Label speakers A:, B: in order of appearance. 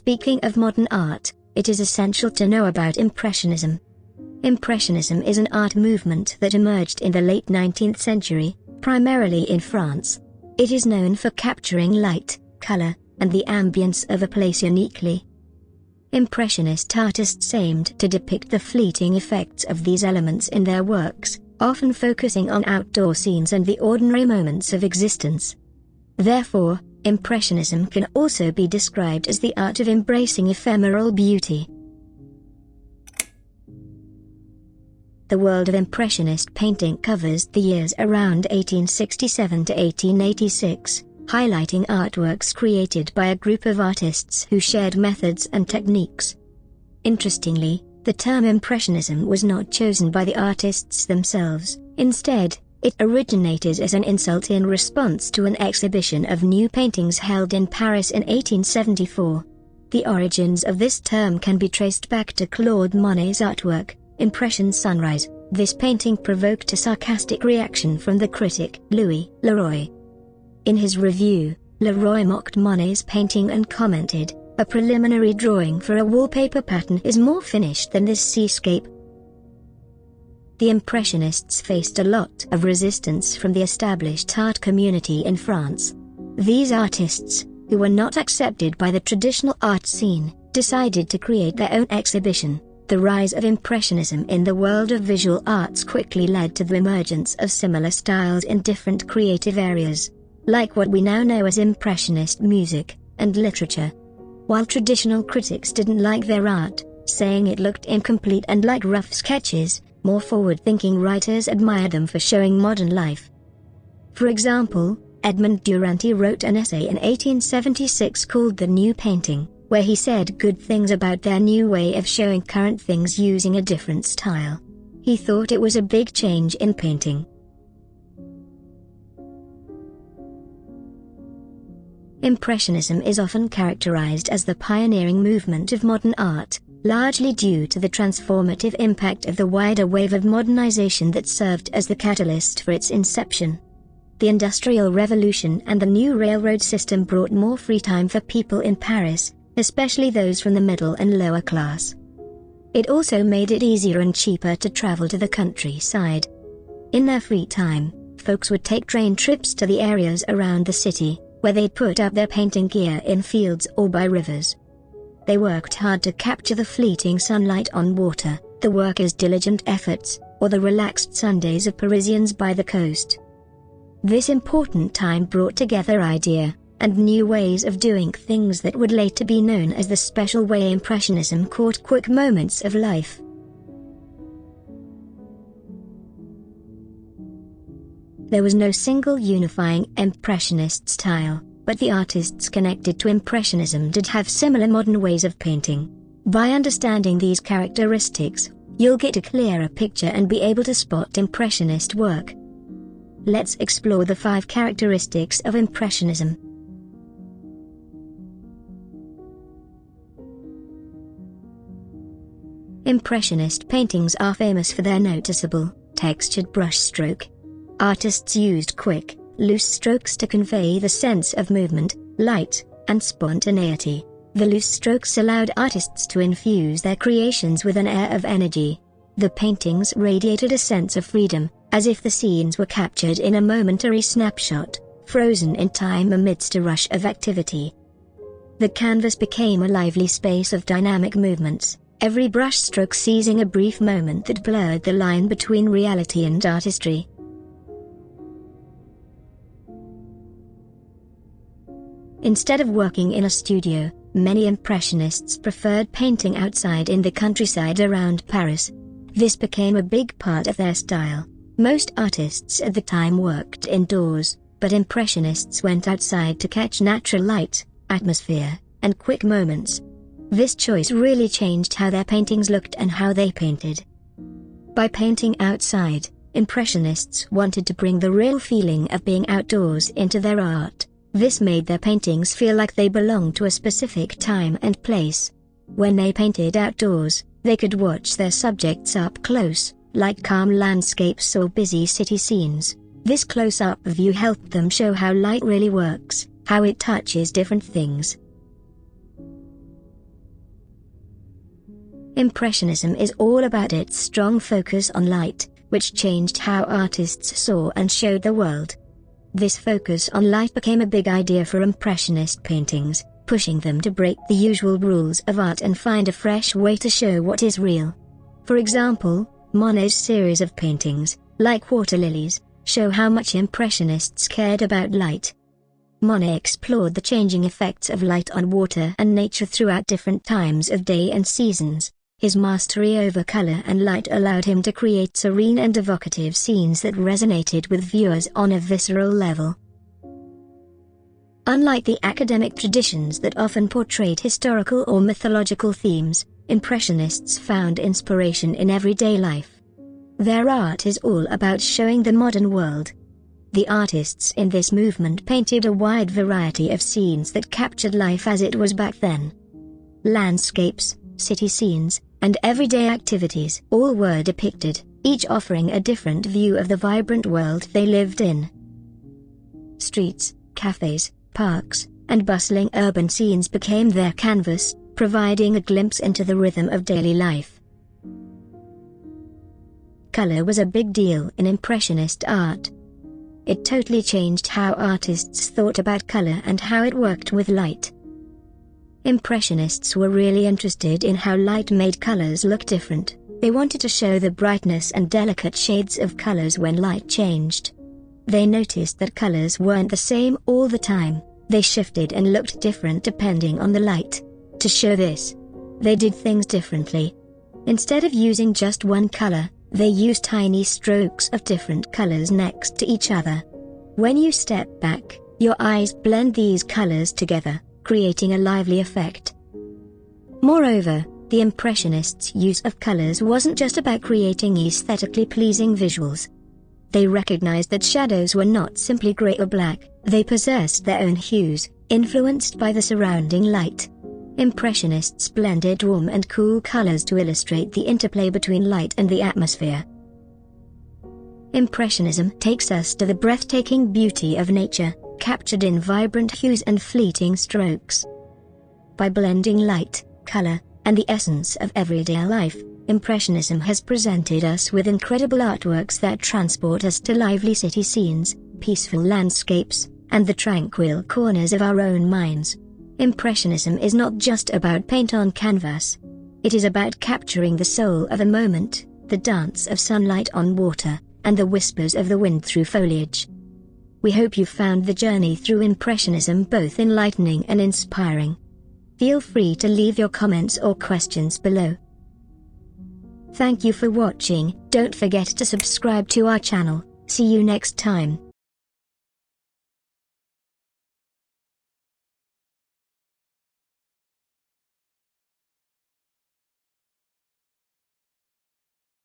A: Speaking of modern art, it is essential to know about Impressionism. Impressionism is an art movement that emerged in the late 19th century, primarily in France. It is known for capturing light, color, and the ambience of a place uniquely. Impressionist artists aimed to depict the fleeting effects of these elements in their works, often focusing on outdoor scenes and the ordinary moments of existence. Therefore, Impressionism can also be described as the art of embracing ephemeral beauty. The world of Impressionist painting covers the years around 1867 to 1886, highlighting artworks created by a group of artists who shared methods and techniques. Interestingly, the term Impressionism was not chosen by the artists themselves. Instead, it originated as an insult in response to an exhibition of new paintings held in Paris in 1874. The origins of this term can be traced back to Claude Monet's artwork, Impression Sunrise. This painting provoked a sarcastic reaction from the critic Louis Leroy. In his review, Leroy mocked Monet's painting and commented, "A preliminary drawing for a wallpaper pattern is more finished than this seascape." The Impressionists faced a lot of resistance from the established art community in France. These artists, who were not accepted by the traditional art scene, decided to create their own exhibition. The rise of Impressionism in the world of visual arts quickly led to the emergence of similar styles in different creative areas, like what we now know as Impressionist music and literature. While traditional critics didn't like their art, saying it looked incomplete and like rough sketches, more forward-thinking writers admired them for showing modern life. For example, Edmond Duranty wrote an essay in 1876 called The New Painting, where he said good things about their new way of showing current things using a different style. He thought it was a big change in painting. Impressionism is often characterized as the pioneering movement of modern art, largely due to the transformative impact of the wider wave of modernization that served as the catalyst for its inception. The Industrial Revolution and the new railroad system brought more free time for people in Paris, especially those from the middle and lower class. It also made it easier and cheaper to travel to the countryside. In their free time, folks would take train trips to the areas around the city, where they'd put up their painting gear in fields or by rivers. They worked hard to capture the fleeting sunlight on water, the workers' diligent efforts, or the relaxed Sundays of Parisians by the coast. This important time brought together idea and new ways of doing things that would later be known as the special way Impressionism caught quick moments of life. There was no single unifying Impressionist style, but the artists connected to Impressionism did have similar modern ways of painting. By understanding these characteristics, you'll get a clearer picture and be able to spot Impressionist work. Let's explore the 5 characteristics of Impressionism. Impressionist paintings are famous for their noticeable, textured brushstroke. Artists used quick, loose strokes to convey the sense of movement, light, and spontaneity. The loose strokes allowed artists to infuse their creations with an air of energy. The paintings radiated a sense of freedom, as if the scenes were captured in a momentary snapshot, frozen in time amidst a rush of activity. The canvas became a lively space of dynamic movements, every brushstroke seizing a brief moment that blurred the line between reality and artistry. Instead of working in a studio, many Impressionists preferred painting outside in the countryside around Paris. This became a big part of their style. Most artists at the time worked indoors, but Impressionists went outside to catch natural light, atmosphere, and quick moments. This choice really changed how their paintings looked and how they painted. By painting outside, Impressionists wanted to bring the real feeling of being outdoors into their art. This made their paintings feel like they belonged to a specific time and place. When they painted outdoors, they could watch their subjects up close, like calm landscapes or busy city scenes. This close-up view helped them show how light really works, how it touches different things. Impressionism is all about its strong focus on light, which changed how artists saw and showed the world. This focus on light became a big idea for Impressionist paintings, pushing them to break the usual rules of art and find a fresh way to show what is real. For example, Monet's series of paintings, like Water Lilies, show how much Impressionists cared about light. Monet explored the changing effects of light on water and nature throughout different times of day and seasons. His mastery over color and light allowed him to create serene and evocative scenes that resonated with viewers on a visceral level. Unlike the academic traditions that often portrayed historical or mythological themes, Impressionists found inspiration in everyday life. Their art is all about showing the modern world. The artists in this movement painted a wide variety of scenes that captured life as it was back then. Landscapes, city scenes, and everyday activities all were depicted, each offering a different view of the vibrant world they lived in. Streets, cafes, parks, and bustling urban scenes became their canvas, providing a glimpse into the rhythm of daily life. Color was a big deal in Impressionist art. It totally changed how artists thought about color and how it worked with light. Impressionists were really interested in how light made colors look different. They wanted to show the brightness and delicate shades of colors when light changed. They noticed that colors weren't the same all the time, they shifted and looked different depending on the light. To show this, they did things differently. Instead of using just one color, they used tiny strokes of different colors next to each other. When you step back, your eyes blend these colors together, creating a lively effect. Moreover, the Impressionists' use of colors wasn't just about creating aesthetically pleasing visuals. They recognized that shadows were not simply gray or black, they possessed their own hues, influenced by the surrounding light. Impressionists blended warm and cool colors to illustrate the interplay between light and the atmosphere. Impressionism takes us to the breathtaking beauty of nature, captured in vibrant hues and fleeting strokes. By blending light, color, and the essence of everyday life, Impressionism has presented us with incredible artworks that transport us to lively city scenes, peaceful landscapes, and the tranquil corners of our own minds. Impressionism is not just about paint on canvas. It is about capturing the soul of a moment, the dance of sunlight on water, and the whispers of the wind through foliage. We hope you found the journey through Impressionism both enlightening and inspiring. Feel free to leave your comments or questions below. Thank you for watching. Don't forget to subscribe to our channel. See you next time.